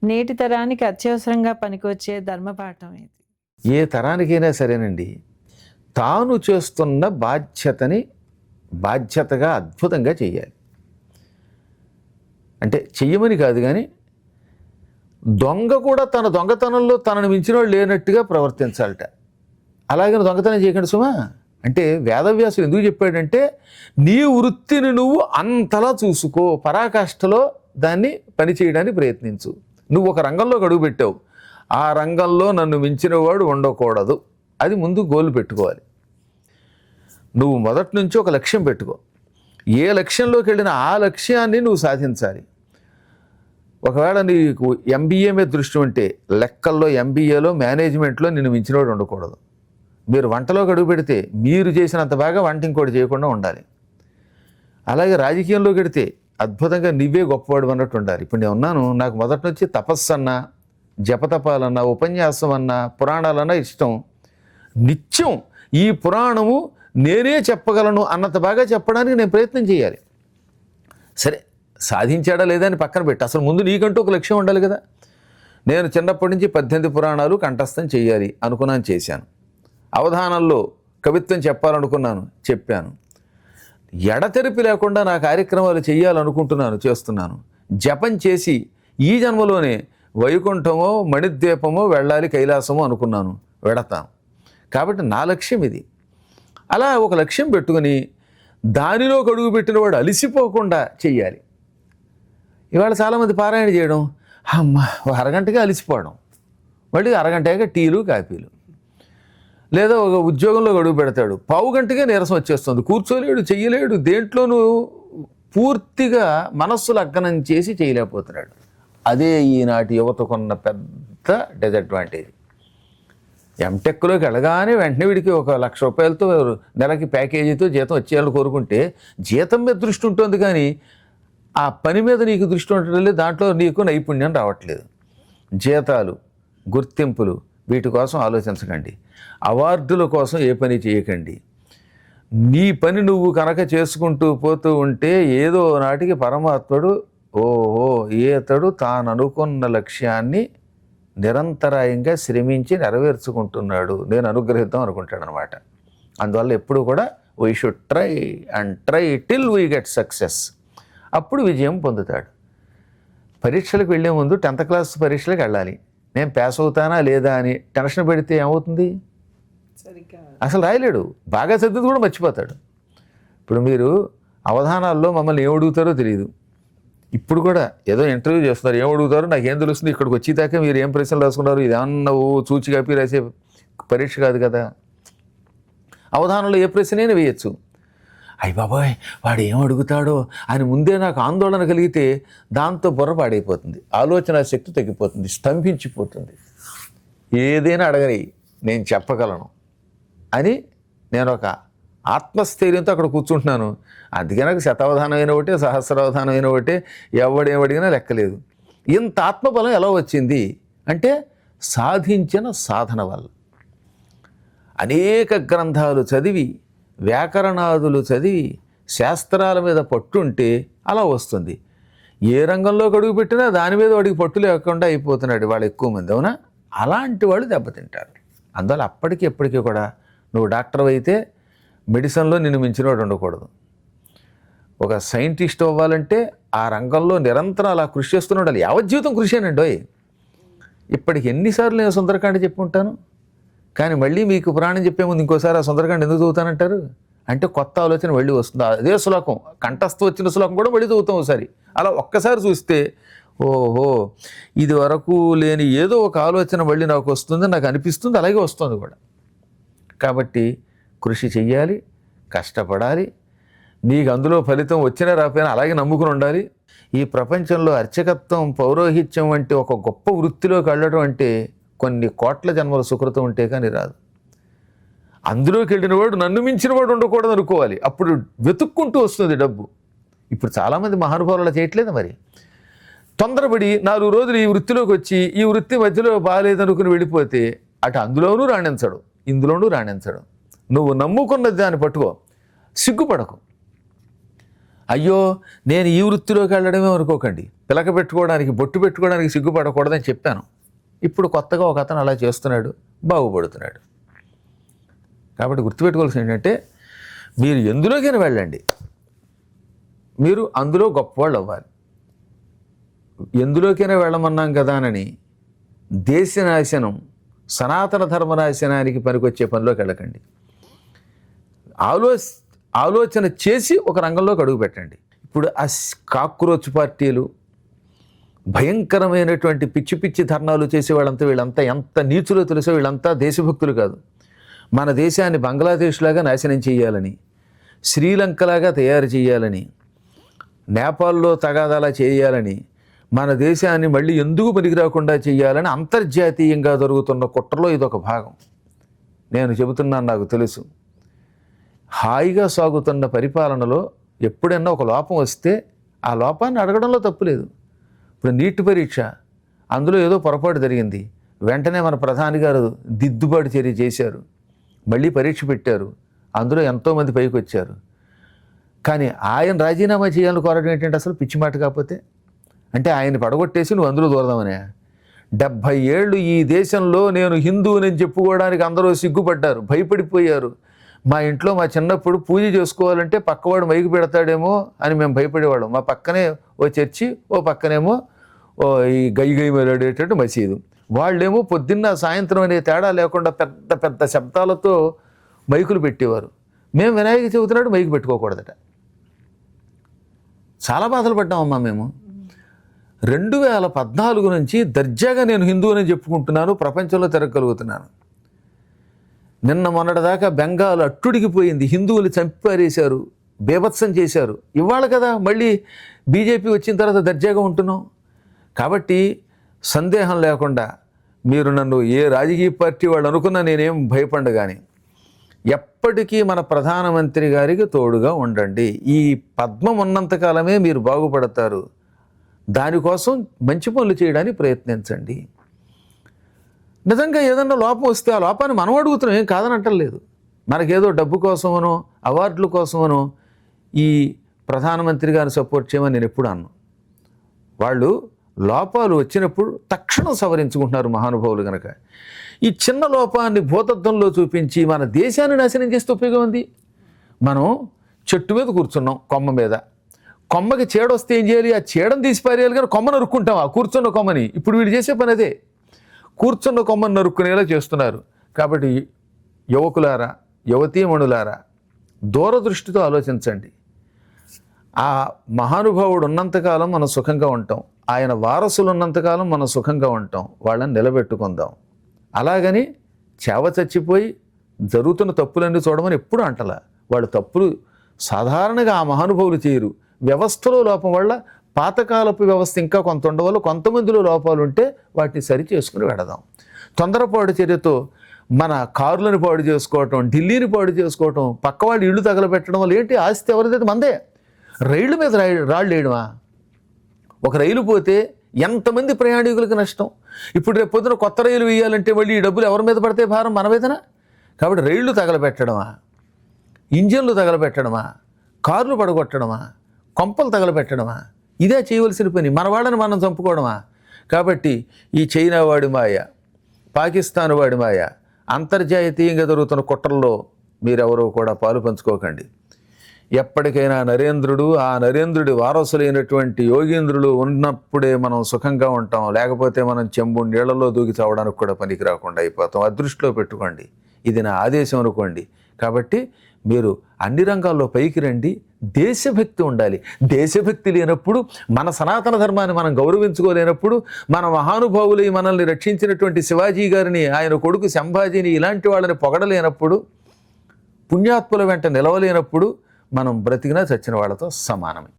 నేటి తరానికి అత్యవసరంగా పనికొచ్చే ధర్మపాఠం ఇది. ఏ తరానికైనా సరేనండి, తాను చేస్తున్న బాధ్యతగా అద్భుతంగా చెయ్యాలి. అంటే చెయ్యమని కాదు, కానీ దొంగ కూడా తన దొంగతనంలో తనను మించిన వాళ్ళు లేనట్టుగా ప్రవర్తించాలట. అలాగే దొంగతనం చేయకండి సుమా అంటే వేదవ్యాసుడు ఎందుకు చెప్పాడంటే, నీ వృత్తిని నువ్వు అంతలా చూసుకో, పరాకాష్ఠలో దాన్ని పని చేయడానికి ప్రయత్నించు. నువ్వు ఒక రంగంలో అడుగు పెట్టావు, ఆ రంగంలో నన్ను మించిన వాడు ఉండకూడదు, అది ముందు గోల్ పెట్టుకోవాలి. నువ్వు మొదటి నుంచి ఒక లక్ష్యం పెట్టుకో, ఏ లక్ష్యంలోకి వెళ్ళినా ఆ లక్ష్యాన్ని నువ్వు సాధించాలి. ఒకవేళ నీకు ఎంబీఏ మీద దృష్టి ఉంటే లెక్కల్లో, ఎంబీఏలో, మేనేజ్మెంట్లో నిన్ను మించినవాడు ఉండకూడదు. మీరు వంటలోకి అడుగు పెడితే మీరు చేసినంత బాగా వంట ఇంకోటి చేయకుండా ఉండాలి. అలాగే రాజకీయంలోకి వెడితే అద్భుతంగా నువ్వే గొప్పవాడు అన్నట్టు ఉండాలి. ఇప్పుడు నేను ఉన్నాను, నాకు మొదటి నుంచి తపస్సు అన్నా, జపతపాలన్నా, ఉపన్యాసం అన్నా, పురాణాలన్నా ఇష్టం. నిత్యం ఈ పురాణము నేనే చెప్పగలను అన్నంత బాగా చెప్పడానికి నేను ప్రయత్నం చేయాలి. సరే, సాధించాడా లేదా అని పక్కన పెట్టి అసలు ముందు నీకంటూ ఒక లక్ష్యం ఉండాలి కదా. నేను చిన్నప్పటి నుంచి 18 పురాణాలు కంఠస్థం చేయాలి అనుకున్నాను, చేశాను. అవధానంలో కవిత్వం చెప్పాలనుకున్నాను, చెప్పాను. ఎడతెరిపి లేకుండా నా కార్యక్రమాలు చేయాలనుకుంటున్నాను, చేస్తున్నాను. జపం చేసి ఈ జన్మలోనే వైకుంఠమో మణిద్వీపమో వెళ్ళాలి, కైలాసమో అనుకున్నాను, వెడతాను. కాబట్టి నా లక్ష్యం ఇది. అలా ఒక లక్ష్యం పెట్టుకుని దానిలో అడుగు పెట్టిన వాడు అలిసిపోకుండా చెయ్యాలి. ఇవాళ చాలామంది పారాయణ చేయడం, అమ్మ అరగంటగా అలిసిపోవడం, మళ్ళీ అరగంటగా టీలు కాఫీలు. లేదా ఒక ఉద్యోగంలో అడుగు పెడతాడు, పావు గంటగా నీరసం వచ్చేస్తుంది, కూర్చోలేడు, చెయ్యలేడు, దేంట్లోనూ పూర్తిగా మనస్సు లగ్నం చేసి చేయలేకపోతున్నాడు. అదే ఈనాటి యువతకున్న పెద్ద డిసడ్వాంటేజ్. ఎంటెక్లోకి వెళ్ళగానే వెంటనే వీడికి 1,00,000 రూపాయలతో నెలకి ప్యాకేజీతో జీతం వచ్చేయాలని కోరుకుంటే జీతం మీద దృష్టి ఉంటుంది, కానీ ఆ పని మీద నీకు దృష్టి ఉండటం లేదు, దాంట్లో నీకు నైపుణ్యం రావట్లేదు. జీతాలు, గుర్తింపులు, వీటి కోసం ఆలోచించకండి. అవార్డుల కోసం ఏ పని చేయకండి. నీ పని నువ్వు కనుక చేసుకుంటూ పోతూ ఉంటే ఏదో నాటికి పరమాత్ముడు ఓహో ఈతడు తాను అనుకున్న లక్ష్యాన్ని నిరంతరాయంగా శ్రమించి నెరవేర్చుకుంటున్నాడు, నేను అనుగ్రహిద్దాం అనుకుంటాడు అనమాట. అందువల్ల ఎప్పుడు కూడా we should try and try till we get success. అప్పుడు విజయం పొందుతాడు. పరీక్షలకు వెళ్ళే ముందు 10th క్లాస్ పరీక్షలకు వెళ్ళాలి, నేను పాస్ అవుతానా లేదా అని టెన్షన్ పెడితే ఏమవుతుంది, అసలు రాయలేడు. బాగా చదివింది కూడా మర్చిపోతాడు. ఇప్పుడు మీరు అవధానాల్లో మమ్మల్ని ఏం అడుగుతారో తెలియదు. ఇప్పుడు కూడా ఏదో ఇంటర్వ్యూ చేస్తున్నారు, ఏం అడుగుతారో నాకేం తెలుస్తుంది, ఇక్కడికి వచ్చేదాకా మీరు ఏం ప్రశ్నలు రాసుకున్నారు, ఇదేమన్నా చూచి కాపీ రాసే పరీక్ష కాదు కదా. అవధానంలో ఏ ప్రశ్నైనా వేయచ్చు. అయ్య బాబాయ్ వాడు ఏం అడుగుతాడో అని ముందే నాకు ఆందోళన కలిగితే దాంతో బుర్ర పాడైపోతుంది, ఆలోచన శక్తి తగ్గిపోతుంది, స్తంభించిపోతుంది. ఏదైనా అడగని నేను చెప్పగలను అని నేను ఒక ఆత్మస్థైర్యంతో అక్కడ కూర్చుంటున్నాను. అందుకే నాకు శతావధానం అయిన ఒకటే, సహస్రావధానం అయిన ఒకటే, ఎవడేమడిగినా లెక్కలేదు. ఇంత ఆత్మబలం ఎలా వచ్చింది అంటే సాధించిన సాధన వల్ల. అనేక గ్రంథాలు చదివి, వ్యాకరణాదులు చదివి, శాస్త్రాల మీద పట్టుంటే అలా వస్తుంది. ఏ రంగంలోకి అడుగు పెట్టినా దాని మీద వాడికి పట్టు లేకుండా అయిపోతున్నాడు వాళ్ళు ఎక్కువ మంది, అవునా? అలాంటి వాళ్ళు దెబ్బతింటారు. అందువల్ల అప్పటికి ఎప్పటికీ కూడా నువ్వు డాక్టర్ అయితే మెడిసిన్లో నిన్ను మించినవాడు ఉండకూడదు. ఒక సైంటిస్ట్ అవ్వాలంటే ఆ రంగంలో నిరంతరం అలా కృషి చేస్తూనే ఉండాలి. యావజ్జీవితం కృషినండి. ఇప్పటికి ఎన్నిసార్లు నేను సుందరకాండ చెప్పి ఉంటాను, కానీ మళ్ళీ మీకు పురాణం చెప్పే ముందు ఇంకోసారి ఆ సుందరకాండ ఎందుకు చదువుతానంటారు అంటే కొత్త ఆలోచన మళ్ళీ వస్తుంది. అదే శ్లోకం, కంఠస్థ వచ్చిన శ్లోకం కూడా మళ్ళీ చదువుతాం ఒకసారి. అలా ఒక్కసారి చూస్తే ఓహో ఇది వరకు లేని ఏదో ఒక ఆలోచన మళ్ళీ నాకు వస్తుంది, నాకు అనిపిస్తుంది, అలాగే వస్తుంది కూడా. కాబట్టి కృషి చెయ్యాలి, కష్టపడాలి. నీకు అందులో ఫలితం వచ్చినా రాకపోయినా అలాగే నమ్ముకుని ఉండాలి. ఈ ప్రపంచంలో అర్చకత్వం, పౌరోహిత్యం వంటి ఒక గొప్ప వృత్తిలోకి వెళ్ళడం అంటే కొన్ని కోట్ల జన్మల సుకృతం ఉంటే కానీ రాదు. అందులోకి వెళ్ళిన వాడు నన్ను మించిన వాడు ఉండకూడదు అనుకోవాలి, అప్పుడు వెతుక్కుంటూ వస్తుంది డబ్బు. ఇప్పుడు చాలామంది మహానుభావులు చేయట్లేదు. మరి తొందరపడి 4 రోజులు ఈ వృత్తిలోకి వచ్చి ఈ వృత్తి మధ్యలో బాగాలేదనుకుని వెళ్ళిపోతే అటు అందులోనూ రాణించడు, ఇందులోనూ రాణించడు. నువ్వు నమ్ముకున్నది దాన్ని పట్టుకో, సిగ్గుపడకు. అయ్యో నేను ఈ వృత్తిలోకి వెళ్ళడమే అనుకోకండి. పిలక పెట్టుకోవడానికి బొట్టు పెట్టుకోవడానికి సిగ్గుపడకూడదని చెప్పాను. ఇప్పుడు కొత్తగా ఒక అతను అలా చేస్తున్నాడు, బాగుపడుతున్నాడు. కాబట్టి గుర్తుపెట్టుకోవాల్సింది ఏంటంటే మీరు ఎందులోకైనా వెళ్ళండి, మీరు అందులో గొప్పవాళ్ళు అవ్వాలి. ఎందులోకైనా వెళ్ళమన్నాం కదా అని దేశ నాశనం, సనాతన ధర్మ నాశనానికి పనికొచ్చే పనిలోకి వెళ్ళకండి. ఆలోచన చేసి ఒక రంగంలోకి అడుగు పెట్టండి. ఇప్పుడు ఆ కాక్రోచ్ పార్టీలు, భయంకరమైనటువంటి పిచ్చి పిచ్చి ధర్నాలు చేసే వీళ్ళంతా ఎంత నీచులో తెలుసో. వీళ్ళంతా దేశభక్తులు కాదు. మన దేశాన్ని బంగ్లాదేశ్ లాగా నాశనం చేయాలని, శ్రీలంకలాగా తయారు చేయాలని, నేపాల్లో తగాదాలా చేయాలని, మన దేశాన్ని మళ్ళీ ఎందుకు పనికి రాకుండా చేయాలని అంతర్జాతీయంగా జరుగుతున్న కుట్రలో ఇదొక భాగం. నేను చెబుతున్నాను, నాకు తెలుసు. హాయిగా సాగుతున్న పరిపాలనలో ఎప్పుడైనా ఒక లోపం వస్తే ఆ లోపాన్ని అడగడంలో తప్పులేదు. ఇప్పుడు నీట్ పరీక్ష, అందులో ఏదో పొరపాటు జరిగింది, వెంటనే మన ప్రధాని గారు దిద్దుబాటు చర్య చేశారు, మళ్ళీ పరీక్ష పెట్టారు, అందులో ఎంతోమంది పైకి వచ్చారు. కానీ ఆయన రాజీనామా చేయాలని కోరడం ఏంటంటే అసలు పిచ్చి మాట. కాకపోతే అంటే ఆయన పడగొట్టేసి నువ్వు అందులో దూరదామనే. 70 ఏళ్ళు ఈ దేశంలో నేను హిందువుని చెప్పుకోవడానికి అందరూ సిగ్గుపడ్డారు, భయపడిపోయారు. మా ఇంట్లో మా చిన్నప్పుడు పూజ చేసుకోవాలంటే పక్కవాడు మైకు పెడతాడేమో అని మేము భయపడేవాళ్ళం. మా పక్కనే ఓ చర్చి, ఓ పక్కనేమో ఈ గై మెలాడేటట్టు మసీదు. వాళ్ళేమో పొద్దున్న సాయంత్రం అనే తేడా లేకుండా పెద్ద పెద్ద శబ్దాలతో మైకులు పెట్టేవారు. మేము వినాయక చవితి నాడు మైకు పెట్టుకోకూడదట. చాలా బాధలు పడ్డామమ్మా మేము. 2014 నుంచి దర్జాగా నేను హిందువుని చెప్పుకుంటున్నాను, ప్రపంచంలో తిరగలుగుతున్నాను. నిన్న మొన్నటిదాకా బెంగాల్ అట్టుడికిపోయింది, హిందువులు చంపిపారేశారు, బీభత్సం చేశారు. ఇవాళ కదా మళ్ళీ బీజేపీ వచ్చిన తర్వాత దర్జాగా ఉంటున్నాం. కాబట్టి సందేహం లేకుండా మీరు నన్ను ఏ రాజకీయ పార్టీ వాళ్ళు అనుకున్నా నేనేం భయపడ్డ, కానీ ఎప్పటికీ మన ప్రధానమంత్రి గారికి తోడుగా ఉండండి. ఈ పద్మం ఉన్నంతకాలమే మీరు బాగుపడతారు. దానికోసం మంచి పనులు చేయడానికి ప్రయత్నించండి. నిజంగా ఏదన్నా లోపం వస్తే ఆ లోపాన్ని మనం అడుగుతున్నాం, ఏం కాదనట్టలేదు. మనకేదో డబ్బు కోసమనో అవార్డుల కోసమనో ఈ ప్రధానమంత్రి గారిని సపోర్ట్ చేయమని నేను ఎప్పుడు అన్నాను. వాళ్ళు లోపాలు వచ్చినప్పుడు తక్షణం సవరించుకుంటున్నారు మహానుభావులు కనుక. ఈ చిన్న లోపాన్ని భూతత్వంలో చూపించి మన దేశాన్ని నాశనం చేస్తే ఉపయోగం ఉంది. మనం చెట్టు మీద కూర్చున్నాం, కొమ్మ మీద. కొమ్మకి చీడొస్తే ఏం చేయాలి? ఆ చీడను తీసి పారేయాలి, కానీ కొమ్మ నరుక్కుంటాం ఆ కూర్చున్న కొమ్మని. ఇప్పుడు వీళ్ళు చేసే పని అదే, కూర్చున్న కొమ్మను నరుక్కునేలా చేస్తున్నారు. కాబట్టి యువకులారా, యువతీమణులారా, దూరదృష్టితో ఆలోచించండి. ఆ మహానుభావుడు ఉన్నంతకాలం మనం సుఖంగా ఉంటాం, ఆయన వారసులు ఉన్నంతకాలం మనం సుఖంగా ఉంటాం. వాళ్ళని నిలబెట్టుకుందాం. అలాగని చేవ చచ్చిపోయి జరుగుతున్న తప్పులన్నీ చూడమని ఎప్పుడు అంటలా. వాళ్ళు తప్పులు సాధారణంగా ఆ మహానుభావులు చేయరు. వ్యవస్థలో లోపం వల్ల పాతకాలపు వ్యవస్థ ఇంకా కొంత ఉండవల్ల కొంతమందిలో లోపాలు ఉంటే వాటిని సరి చేసుకుని వెడదాం. తొందరపాటు చర్యతో మన కారులను పాడు చేసుకోవటం, ఢిల్లీని పాడు చేసుకోవటం, పక్కవాళ్ళు ఇళ్ళు తగలబెట్టడం వల్ల ఏంటి? ఆస్తి ఎవరిదైతే మందే. రైళ్ళ మీద రాళ్ళు వేయడమా? ఒక రైలు పోతే ఎంతమంది ప్రయాణికులకు నష్టం. ఇప్పుడు రేపు పొద్దున కొత్త రైలు వేయాలంటే మళ్ళీ ఈ డబ్బులు ఎవరి మీద పడితే భారం? మన మీదనా? కాబట్టి రైళ్లు తగలబెట్టడమా, ఇంజన్లు తగలబెట్టడమా, కార్లు పడగొట్టడమా, కొంపలు తగలబెట్టడమా? ఇదే చేయవలసిన పని. మన వాళ్ళని మనం చంపుకోవడమా? కాబట్టి ఈ చైనా వాడి మాయ, పాకిస్తాన్ వాడి మాయ, అంతర్జాతీయంగా జరుగుతున్న కుట్రల్లో మీరెవరూ కూడా పాలు పంచుకోకండి. ఎప్పటికైనా నరేంద్రుడు, ఆ నరేంద్రుడి వారసులైనటువంటి యోగీంద్రులు ఉన్నప్పుడే మనం సుఖంగా ఉంటాం. లేకపోతే మనం చెంబు నీళ్లలో దూకి చావడానికి కూడా పనికి రాకుండా అయిపోతాం. అదృష్టిలో పెట్టుకోండి. ఇది నా ఆదేశం అనుకోండి. కాబట్టి మీరు అన్ని రంగాల్లో పైకి రండి. దేశభక్తి ఉండాలి. దేశభక్తి లేనప్పుడు, మన సనాతన ధర్మాన్ని మనం గౌరవించుకోలేనప్పుడు, మన మహానుభావులై మనల్ని రక్షించినటువంటి శివాజీ గారిని, ఆయన కొడుకు సంభాజీని, ఇలాంటి వాళ్ళని పొగడలేనప్పుడు, పుణ్యాత్ముల వెంట నిలవలేనప్పుడు మనం బ్రతికినా చచ్చిన వాళ్ళతో సమానమే.